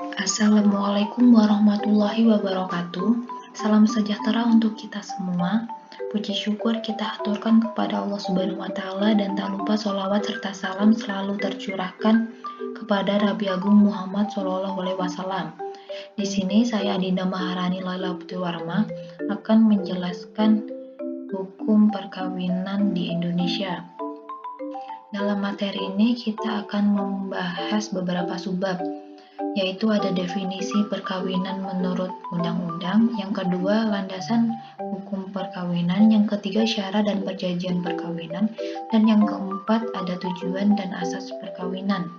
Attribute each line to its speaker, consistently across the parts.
Speaker 1: Assalamualaikum warahmatullahi wabarakatuh. Salam sejahtera untuk kita semua. Puji syukur kita aturkan kepada Allah Subhanahu wa Ta'ala, dan tak lupa sholawat serta salam selalu tercurahkan kepada Nabi Agung Muhammad Shallallahu Alaihi Wasallam. Di sini saya Adinda Maharani Laila Putri-Warma akan menjelaskan hukum perkawinan di Indonesia. Dalam materi ini kita akan membahas beberapa subbab, yaitu ada definisi perkawinan menurut undang-undang, yang kedua landasan hukum perkawinan, yang ketiga syarat dan perjanjian perkawinan, dan yang keempat ada tujuan dan asas perkawinan.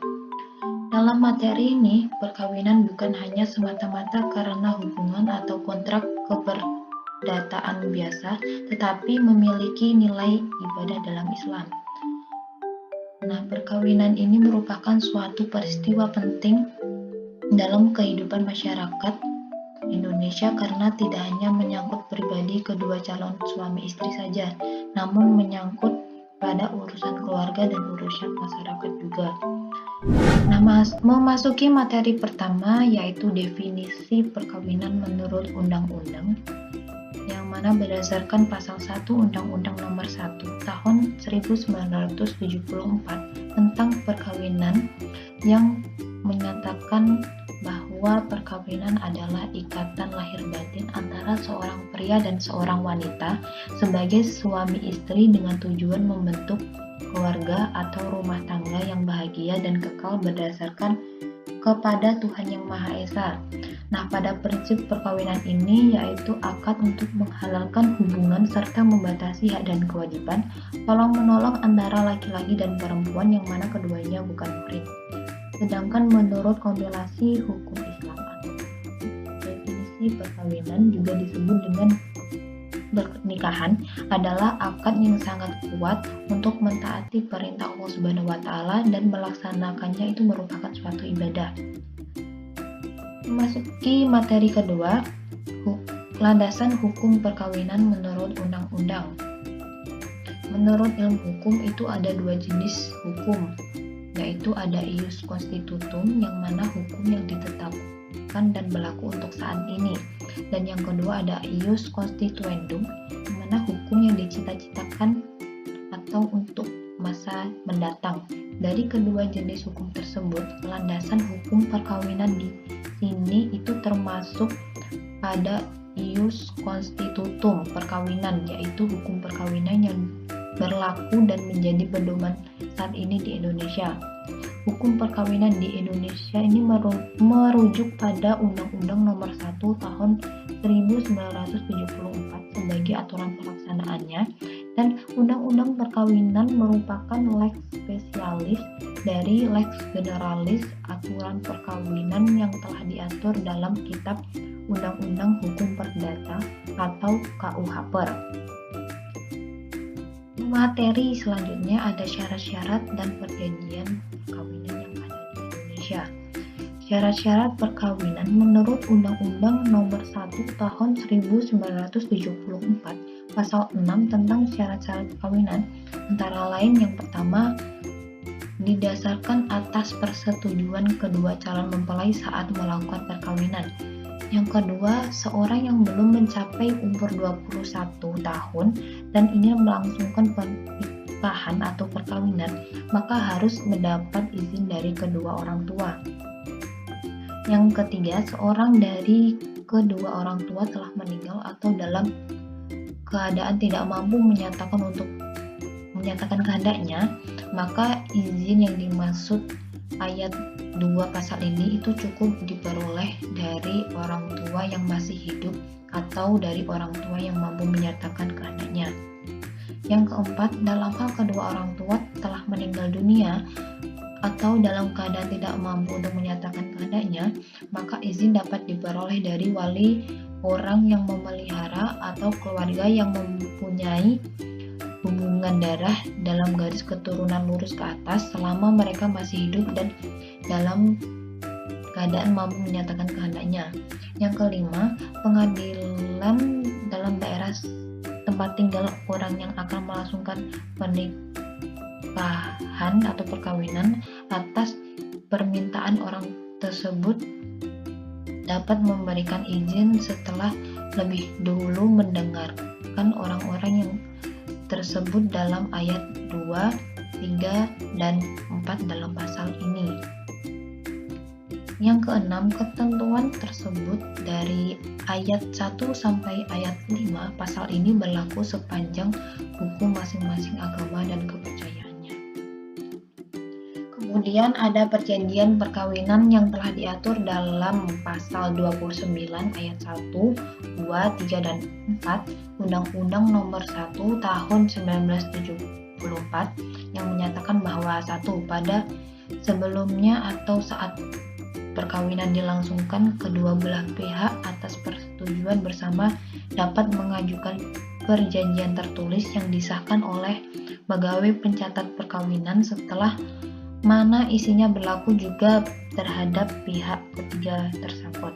Speaker 1: Dalam materi ini, perkawinan bukan hanya semata-mata karena hubungan atau kontrak keperdataan biasa, tetapi memiliki nilai ibadah dalam Islam. Nah, perkawinan ini merupakan suatu peristiwa penting dalam kehidupan masyarakat Indonesia karena tidak hanya menyangkut pribadi kedua calon suami istri saja, namun menyangkut pada urusan keluarga dan urusan masyarakat juga. Nah, memasuki materi pertama, yaitu definisi perkawinan menurut undang-undang, yang mana berdasarkan pasal 1 Undang-Undang Nomor 1 Tahun 1974 tentang perkawinan, yang menyatakan bahwa perkawinan adalah ikatan lahir batin antara seorang pria dan seorang wanita sebagai suami istri dengan tujuan membentuk keluarga atau rumah tangga yang bahagia dan kekal berdasarkan kepada Tuhan Yang Maha Esa. Nah, pada prinsip perkawinan ini yaitu akad untuk menghalalkan hubungan serta membatasi hak dan kewajiban tolong-menolong antara laki-laki dan perempuan yang mana keduanya bukan murid. Sedangkan menurut kompilasi hukum Islam atau definisi perkawinan juga disebut dengan pernikahan adalah akad yang sangat kuat untuk mentaati perintah Allah Subhanahu wa Ta'ala dan melaksanakannya itu merupakan suatu ibadah. Memasuki materi kedua, landasan hukum perkawinan menurut undang-undang. Menurut ilmu hukum itu ada dua jenis hukum, yaitu ada ius constitutum yang mana hukum yang ditetapkan dan berlaku untuk saat ini, dan yang kedua ada ius constituendum yang mana hukum yang dicita-citakan atau untuk masa mendatang. Dari kedua jenis hukum tersebut, landasan hukum perkawinan di sini itu termasuk pada ius constitutum perkawinan, yaitu hukum perkawinan yang berlaku dan menjadi pedoman saat ini di Indonesia. Hukum perkawinan di Indonesia ini merujuk pada Undang-Undang Nomor 1 Tahun 1974 sebagai aturan pelaksanaannya, dan Undang-Undang Perkawinan merupakan lex spesialis dari lex generalis, aturan perkawinan yang telah diatur dalam Kitab Undang-Undang Hukum Perdata atau KUH Per. Materi selanjutnya ada syarat-syarat dan perjanjian perkawinan yang ada di Indonesia. Syarat-syarat perkawinan menurut Undang-Undang Nomor 1 Tahun 1974 Pasal 6 tentang syarat-syarat perkawinan antara lain yang pertama, didasarkan atas persetujuan kedua calon mempelai saat melakukan perkawinan. Yang kedua, seorang yang belum mencapai umur 21 tahun dan ingin melangsungkan pernikahan atau perkawinan, maka harus mendapat izin dari kedua orang tua. Yang ketiga, seorang dari kedua orang tua telah meninggal atau dalam keadaan tidak mampu menyatakan kehendaknya, maka izin yang dimaksud ayat 2 pasal ini itu cukup diperoleh dari orang tua yang masih hidup atau dari orang tua yang mampu menyatakan kehendaknya. Yang keempat, dalam hal kedua orang tua telah meninggal dunia atau dalam keadaan tidak mampu untuk menyatakan kehendaknya, maka izin dapat diperoleh dari wali orang yang memelihara atau keluarga yang mempunyai hubungan darah dalam garis keturunan lurus ke atas selama mereka masih hidup dan dalam keadaan mampu menyatakan kehendaknya. Yang kelima, pengadilan dalam daerah tempat tinggal orang yang akan melangsungkan pernikahan atau perkawinan atas permintaan orang tersebut dapat memberikan izin setelah lebih dahulu mendengarkan orang-orang yang tersebut dalam ayat 2, 3, dan 4 dalam pasal ini. Yang keenam, ketentuan tersebut dari ayat 1 sampai ayat 5 pasal ini berlaku sepanjang hukum masing-masing agama dan kepercayaannya. Kemudian ada perjanjian perkawinan yang telah diatur dalam pasal 29 ayat 1, 2, 3, dan 4 Undang-Undang Nomor 1 Tahun 1974 yang menyatakan bahwa pada sebelumnya atau saat perkawinan dilangsungkan, kedua belah pihak atas persetujuan bersama dapat mengajukan perjanjian tertulis yang disahkan oleh pegawai pencatat perkawinan setelah mana isinya berlaku juga terhadap pihak ketiga tersebut.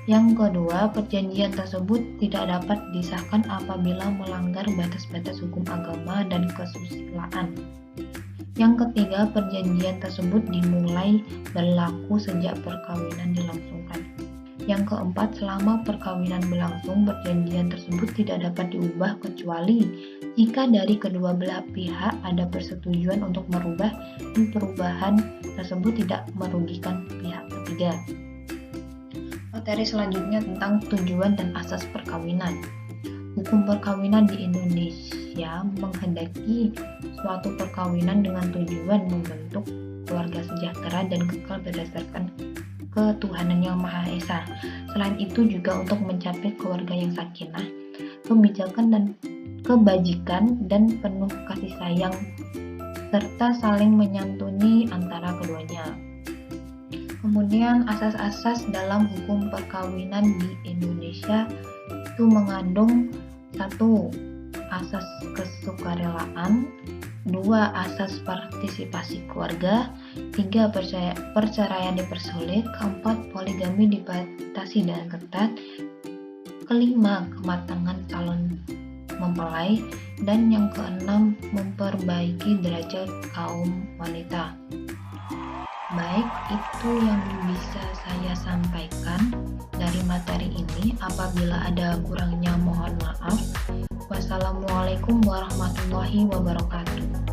Speaker 1: Yang kedua, perjanjian tersebut tidak dapat disahkan apabila melanggar batas-batas hukum agama dan kesusilaan. Yang ketiga, perjanjian tersebut dimulai berlaku sejak perkawinan dilangsungkan. Yang keempat, selama perkawinan berlangsung, perjanjian tersebut tidak dapat diubah kecuali jika dari kedua belah pihak ada persetujuan untuk merubah dan perubahan tersebut tidak merugikan pihak ketiga. Materi selanjutnya tentang tujuan dan asas perkawinan. Hukum perkawinan di Indonesia menghendaki suatu perkawinan dengan tujuan membentuk keluarga sejahtera dan kekal berdasarkan ketuhanan yang Maha Esa. Selain itu juga untuk mencapai keluarga yang sakinah, kebajikan dan penuh kasih sayang serta saling menyantuni antara keduanya. Kemudian asas-asas dalam hukum perkawinan di Indonesia itu mengandung 1. Asas kesukarelaan, 2. Asas partisipasi keluarga, 3. Perceraian dipersulit, 4. Poligami dibatasi dan ketat, 5. Kematangan calon mempelai, dan yang keenam memperbaiki derajat kaum wanita. Baik, itu yang bisa saya sampaikan dari materi ini. Apabila ada kurangnya mohon maaf. Wassalamualaikum warahmatullahi wabarakatuh.